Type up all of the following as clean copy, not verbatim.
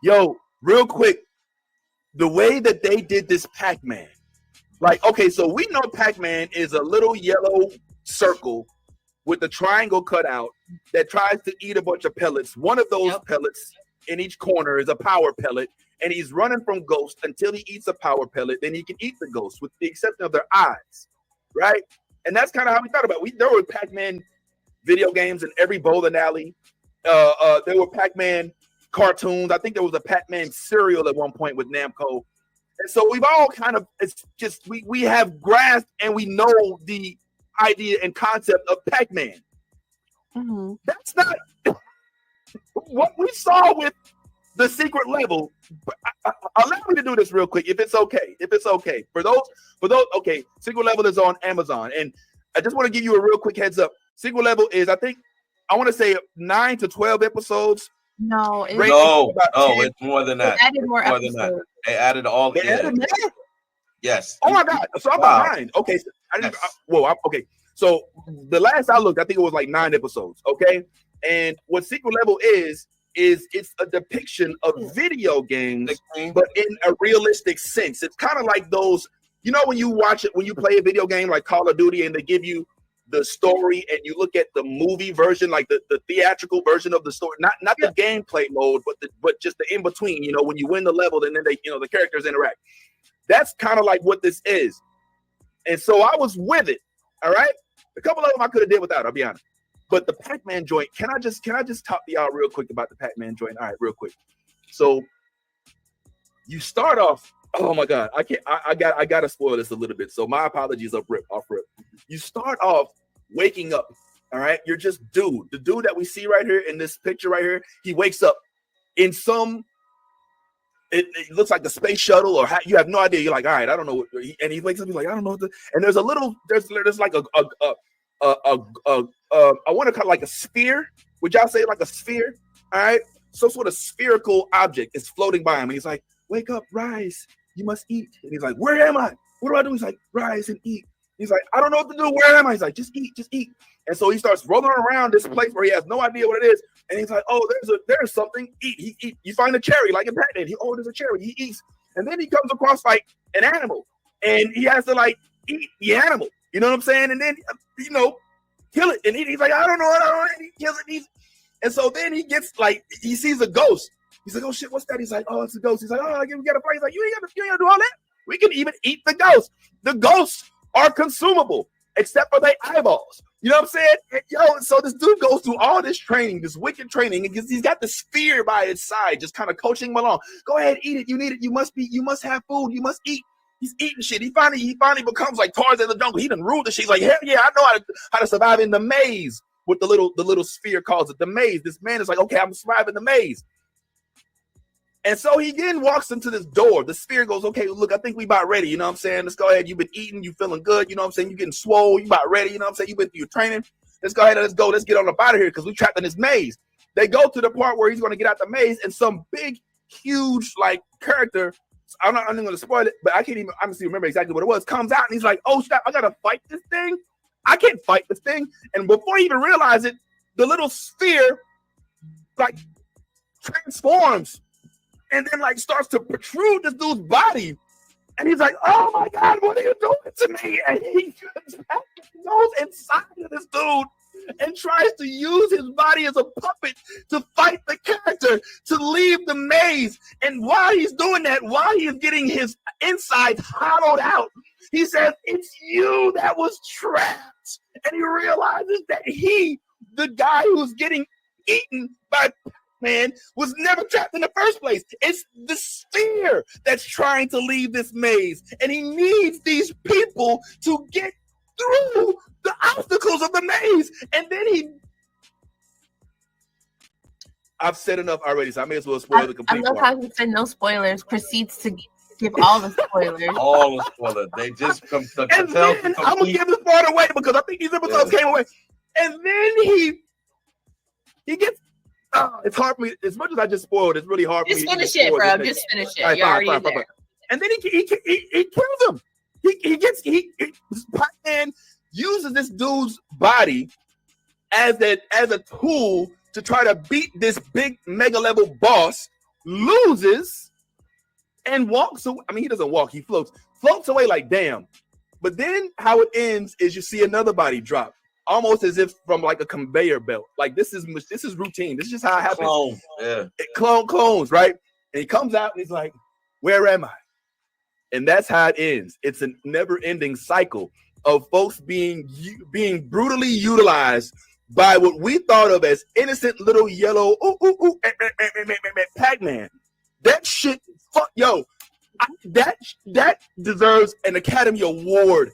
Yo, real quick, the way that they did this Pac-Man, like, okay, so we know Pac-Man is a little yellow circle with the triangle cut out that tries to eat a bunch of pellets. One of those pellets in each corner is a power pellet, and he's running from ghosts until he eats a power pellet. Then he can eat the ghosts, with the exception of their eyes, right? And that's kind of how we thought about it. There were Pac-Man video games in every bowling alley. There were Pac-Man cartoons. I think there was a Pac-Man cereal at one point with Namco. And so we've all kind of, it's just, we have grasped and we know the idea and concept of Pac-Man. Mm-hmm. That's not what we saw with the secret level. Allow me to do this real quick, if it's okay. For those, okay, secret level is on Amazon. And I just want to give you a real quick heads up. Secret level is, I want to say 9 to 12 episodes. No, it's more than that. They added more episodes. They added all. They added more? Yes. Oh my God! So I'm behind. Okay. Okay. So the last I looked, I think it was like 9 episodes. Okay. And what secret level is it's a depiction of video games, but in a realistic sense. It's kind of like those, you know, when you play a video game like Call of Duty, and they give you the story, and you look at the movie version, like the theatrical version of the story, not the gameplay mode, but just the in between. You know, when you win the level, and then the characters interact. That's kind of like what this is. And so I was with it. All right, a couple of them I could have did without, I'll be honest. But the Pac-Man joint, can I just talk to y'all real quick about the Pac-Man joint? All right, real quick. So you start off. Oh my God, I gotta spoil this a little bit. So my apologies off rip. You start off waking up. All right, you're just the dude that we see right here in this picture right here. He wakes up in some. It looks like the space shuttle, or you have no idea. You're like, all right, I don't know what. And he wakes up. He's like, I don't know what. And there's like I want to call it like a sphere. Would y'all say like a sphere? All right, some sort of spherical object is floating by him, and he's like, wake up, rise. You must eat. And he's like, where am I? What do I do? He's like, rise and eat. He's like, I don't know what to do. Where am I? He's like, just eat. And so he starts rolling around this place where he has no idea what it is. And he's like, oh, there's something. Eat. You find a cherry like in Pac-Man. There's a cherry. He eats. And then he comes across like an animal. And he has to like eat the animal. You know what I'm saying? And then, kill it. And he's like, I don't know. And he kills it. And so then he gets like, he sees a ghost. He's like, oh shit, what's that? He's like, oh, it's a ghost. He's like, oh, we gotta fight. He's like, you ain't gotta do all that. We can even eat the ghost. The ghosts are consumable, except for their eyeballs. You know what I'm saying? And, so this dude goes through all this training, this wicked training, and he's got the sphere by his side, just kind of coaching him along. Go ahead, eat it. You need it. You must have food. You must eat. He's eating shit. He finally becomes like Tarzan in the jungle. He done ruled the shit. He's like, hell yeah, I know how to survive in the maze. What the little sphere calls it, the maze. This man is like, okay, I'm surviving the maze. And so he then walks into this door. The sphere goes, okay, look, I think we about ready. You know what I'm saying? Let's go ahead. You've been eating. You feeling good. You know what I'm saying? You getting swole. You about ready. You know what I'm saying? You've been through your training. Let's go ahead and let's go. Let's get on up out of here because we trapped in this maze. They go to the part where he's going to get out the maze, and some big, huge, like, character, I'm not going to spoil it, but I can't even honestly remember exactly what it was, comes out, and he's like, oh, snap, I got to fight this thing? I can't fight this thing. And before he even realized it, the little sphere, like, transforms and then like starts to protrude this dude's body. And he's like, oh my God, what are you doing to me? And he goes inside of this dude and tries to use his body as a puppet to fight the character, to leave the maze. And while he's doing that, while he's getting his insides hollowed out, he says, it's you that was trapped. And he realizes that the guy who's getting eaten by Pac-Man, was never trapped in the first place. It's the sphere that's trying to leave this maze. And he needs these people to get through the obstacles of the maze. And then I've said enough already, so I may as well spoil the complete part. I love how he said no spoilers, proceeds to give all the spoilers. All the spoilers. They just come to and tell then I'm going to give this part away because I think these episodes came away. And then he gets it's hard for me. As much as I just spoiled, it's really hard for me. Just finish it, bro. Just finish it. You're already there. And then he kills him. Pac-Man uses this dude's body as a tool to try to beat this big mega level boss loses, and walks away. I mean, he doesn't walk, he floats away like damn. But then how it ends is you see another body drop, almost as if from like a conveyor belt. Like this is routine. This is just how it happens. Clone. Yeah. Clones, right? And he comes out and he's like, where am I? And that's how it ends. It's a never-ending cycle of folks being brutally utilized by what we thought of as innocent little yellow Pac-Man. That shit, fuck, yo, that deserves an Academy Award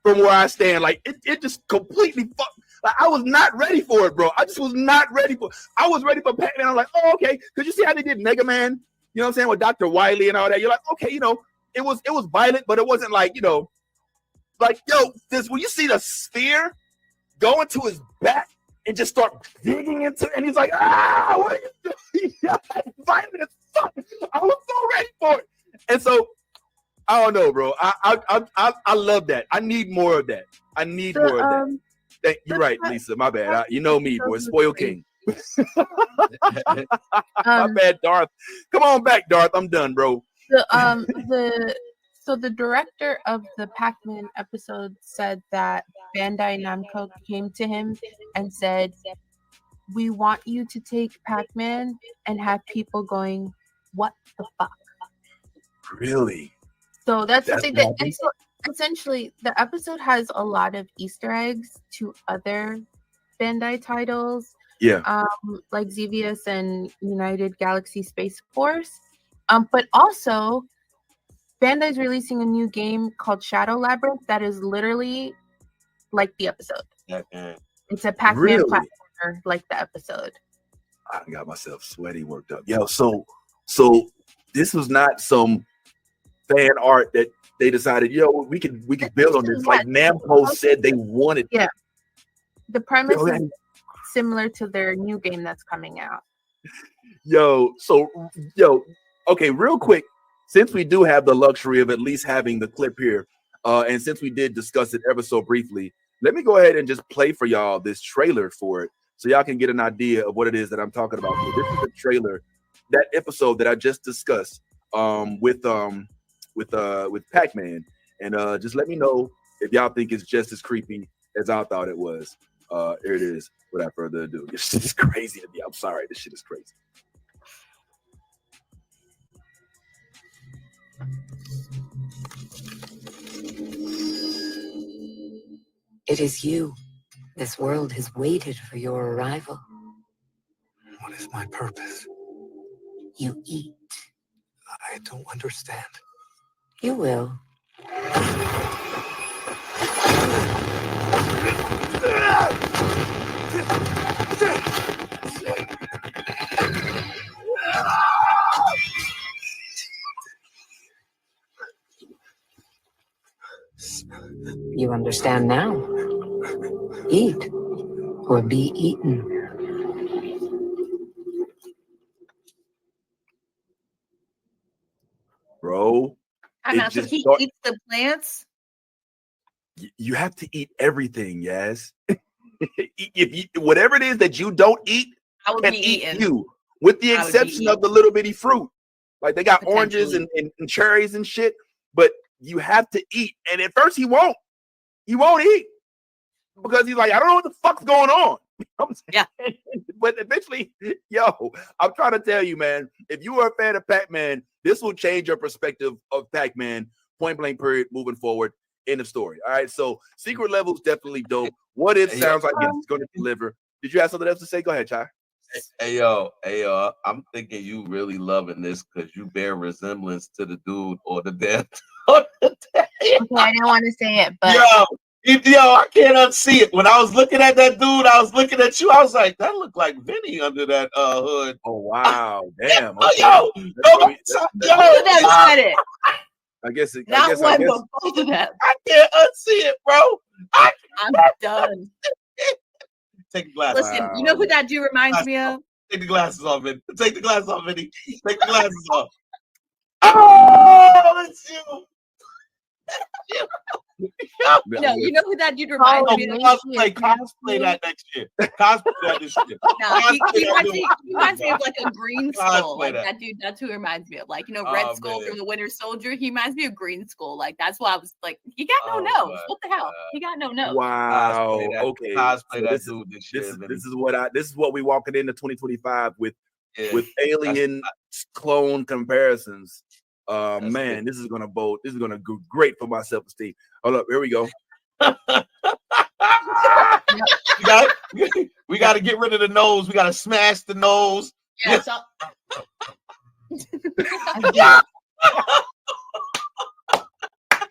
from where I stand. Like it just completely fucked. Like I was not ready for it, bro. I just was not ready for. I was ready for Pac-Man. I'm like, oh, okay, because you see how they did Mega Man, you know what I'm saying, with Dr. Wily and all that. You're like, okay, you know, it was violent, but it wasn't like, you know, like yo, this when you see the sphere go into his back and just start digging into it, and he's like, what are you doing? Violent as fuck. I was so ready for it. And so I don't know, bro. I love that. I need more of that. I need more of that. You're right, Lisa. My bad. You know me, boy. Spoil King. My bad, Darth. Come on back, Darth. I'm done, bro. So the director of the Pac-Man episode said that Bandai Namco came to him and said, we want you to take Pac-Man and have people going, what the fuck? Really? So that's the thing. So essentially, the episode has a lot of Easter eggs to other Bandai titles. Yeah. Like Xevious and United Galaxy Space Force. But also, Bandai's releasing a new game called Shadow Labyrinth that is literally like the episode. Okay. It's a Pac-Man platformer like the episode. I got myself sweaty worked up. Yo, so this was not some fan art that they decided, yo, we could build on this. Like Namco said they wanted. Yeah. The premise is similar to their new game that's coming out. Okay, real quick, since we do have the luxury of at least having the clip here, and since we did discuss it ever so briefly, let me go ahead and just play for y'all this trailer for it so y'all can get an idea of what it is that I'm talking about. So this is the trailer, that episode that I just discussed with Pac-Man, and just let me know if y'all think it's just as creepy as I thought it was. Here it is. Without further ado, this shit is crazy to me. I'm sorry, this shit is crazy. It is you. This world has waited for your arrival. What is my purpose? You eat. I don't understand. You will. You understand now. Eat or be eaten. Bro, So he eats the plants? You have to eat everything, yes. Whatever it is that you don't eat, can eat you, with the exception of the little bitty fruit. Like they got oranges and cherries and shit, but you have to eat. And at first he won't eat because he's like, I don't know what the fuck's going on. Yeah. But eventually, I'm trying to tell you, man, if you are a fan of Pac-Man, this will change your perspective of Pac-Man, point blank period, moving forward. End of story. All right. So secret level's definitely dope. What it sounds like it's going to deliver. Did you have something else to say? Go ahead, Chai. Hey yo, I'm thinking you really loving this because you bear resemblance to the dude or the damn. Okay, I didn't want to say it, but yo, I can't unsee it. When I was looking at that dude, I was looking at you. I was like, that looked like Vinny under that hood. Oh wow, damn. Okay. Yo, that said it. I guess Not one, but both of them. I can't unsee it, bro. I'm done. Take the glasses. Listen, you know who that dude reminds me of? Take the glasses off, Vinny. Take the glasses off, Vinny. Take the glasses off. Oh, it's you. No, you know who that dude reminds me of? Cosplay that next year. Cosplay that this year. No, he reminds me of like a Green Skull. Like that dude, that's who he reminds me of. Like, Red Skull from the Winter Soldier. He reminds me of Green Skull. Like, that's why I was like, he got no nose. What the hell? He got no nose. Wow. Okay. Cosplay that dude this is what we walking into 2025 with alien clone comparisons. Man, this is gonna go great for my self-esteem. Hold up, here we go. We got to get rid of the nose. We got to smash the nose. Yeah.